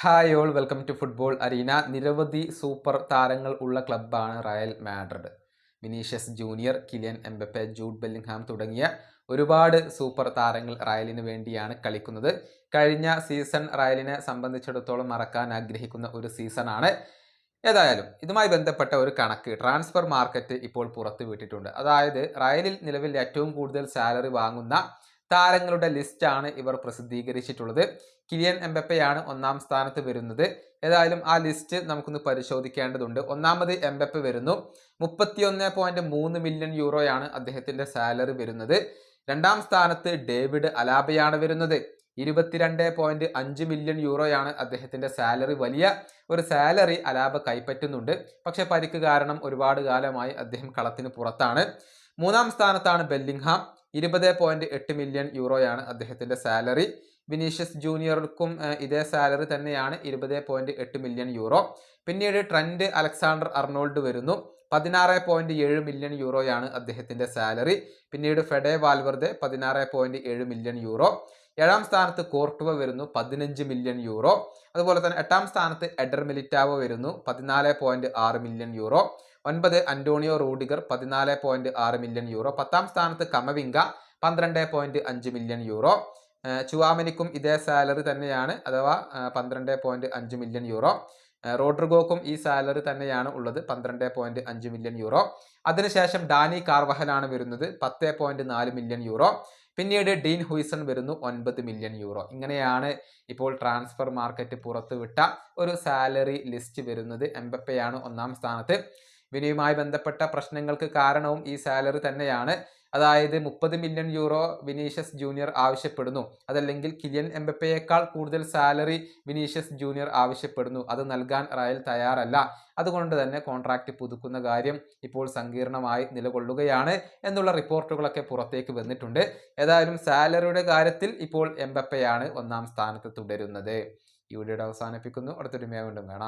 Hi all welcome to football arena. നിരവധി super താരങ്ങൾ ഉള്ള ക്ലബ്ബാണ് Real Madrid. Vinicius Junior, Kylian Mbappe, Jude Bellingham തുടങ്ങിയ ഒരുപാട് സൂപ്പർ താരങ്ങൾ റയലിന് വേണ്ടിയാണ് കളിക്കുന്നത്. കഴിഞ്ഞ സീസൺ റയലിനെ സംബന്ധിച്ചിടത്തോളം മറക്കാൻ ആഗ്രഹിക്കുന്ന ഒരു സീസണാണ്. ഏതായാലും ഇതുമായി ബന്ധപ്പെട്ട ഒരു കണക്ക് ട്രാൻസ്ഫർ മാർക്കറ്റ് ഇപ്പോൾ പുറത്തു വിട്ടിട്ടുണ്ട്. അതായത് റയലിൽ നിലവിൽ ഏറ്റവും കൂടുതൽ സാലറി വാങ്ങുന്ന താരങ്ങളുടെ ലിസ്റ്റാണ് ഇവർ പ്രസിദ്ധീകരിച്ചിട്ടുള്ളത്. കിലിയൻ എംബപ്പയാണ് ഒന്നാം സ്ഥാനത്ത് വരുന്നത്. ഏതായാലും ആ ലിസ്റ്റ് നമുക്കൊന്ന് പരിശോധിക്കേണ്ടതുണ്ട്. ഒന്നാമത് എംബപ്പെ വരുന്നു. 31.3 മില്യൺ യൂറോയാണ് അദ്ദേഹത്തിന്റെ സാലറി വരുന്നത്. രണ്ടാം സ്ഥാനത്ത് ഡേവിഡ് അലാബയാണ് വരുന്നത്. 22.5 മില്യൺ യൂറോയാണ് അദ്ദേഹത്തിന്റെ സാലറി. വലിയ ഒരു സാലറി അലാബ കൈപ്പറ്റുന്നുണ്ട്. പക്ഷെ പരിക്ക് കാരണം ഒരുപാട് കാലമായി അദ്ദേഹം കളത്തിന് പുറത്താണ്. മൂന്നാം സ്ഥാനത്താണ് ബെല്ലിംഗ്ഹാം. 20.8 മില്യൺ യൂറോയാണ് അദ്ദേഹത്തിന്റെ സാലറി. വിനീഷ്യസ് ജൂനിയർക്കും ഇതേ സാലറി തന്നെയാണ്, 20.8 മില്യൺ യൂറോ. പിന്നീട് ട്രെന്റ് അലക്സാണ്ടർ അർണോൾഡ് വരുന്നു. 16.7 മില്യൺ യൂറോയാണ് അദ്ദേഹത്തിന്റെ സാലറി. പിന്നീട് ഫെഡെ വാൽവർദെ 16.7 മില്യൺ യൂറോ. ഏഴാം സ്ഥാനത്ത് കോർട്ടുവ വരുന്നു, 15 മില്യൺ യൂറോ. അതുപോലെ തന്നെ എട്ടാം സ്ഥാനത്ത് എഡർ മിലിറ്റാവോ വരുന്നു, 14.6 million euro. 9 Antonio Rudiger, 14.6 million euro. 10ാം സ്ഥാനത്ത് കമവിംഗ, 12.5 മില്യൺ യൂറോ. ചുവാമനിക്കും ഇതേ സാലറി തന്നെയാണ്, അഥവാ 12.5 മില്യൺ യൂറോ. റോഡ്രിഗോക്കും ഈ സാലറി തന്നെയാണ് ഉള്ളത്, 12.5 മില്യൺ യൂറോ. അതിനുശേഷം ഡാനി കാർവഹലാണ് വരുന്നത്, 10.4 മില്യൺ യൂറോ. പിന്നീട് ഡീൻ ഹുയ്സൺ വരുന്നു, 9 മില്യൺ യൂറോ. ഇങ്ങനെയാണ് ഇപ്പോൾ ട്രാൻസ്ഫർ മാർക്കറ്റ് പുറത്തുവിട്ട ഒരു സാലറി ലിസ്റ്റ് വരുന്നത്. എംബപ്പയാണ് ഒന്നാം സ്ഥാനത്ത്. വിനിയുമായി ബന്ധപ്പെട്ട പ്രശ്നങ്ങൾക്ക് കാരണവും ഈ സാലറി തന്നെയാണ്. അതായത് 30 മില്യൺ യൂറോ വിനീഷ്യസ് ജൂനിയർ ആവശ്യപ്പെടുന്നു. അതല്ലെങ്കിൽ കിലിയൻ എംബപ്പയേക്കാൾ കൂടുതൽ സാലറി വിനീഷ്യസ് ജൂനിയർ ആവശ്യപ്പെടുന്നു. അത് നൽകാൻ റയൽ തയ്യാറല്ല. അതുകൊണ്ട് തന്നെ കോൺട്രാക്റ്റ് പുതുക്കുന്ന കാര്യം ഇപ്പോൾ സങ്കീർണമായി നിലകൊള്ളുകയാണ് എന്നുള്ള റിപ്പോർട്ടുകളൊക്കെ പുറത്തേക്ക് വന്നിട്ടുണ്ട്. ഏതായാലും സാലറിയുടെ കാര്യത്തിൽ ഇപ്പോൾ എംബപ്പയാണ് ഒന്നാം സ്ഥാനത്ത് തുടരുന്നത്. ഈ വീഡിയോയുടെ അവസാനിപ്പിക്കുന്നു. അടുത്തൊരു വീണ്ടും കാണാം.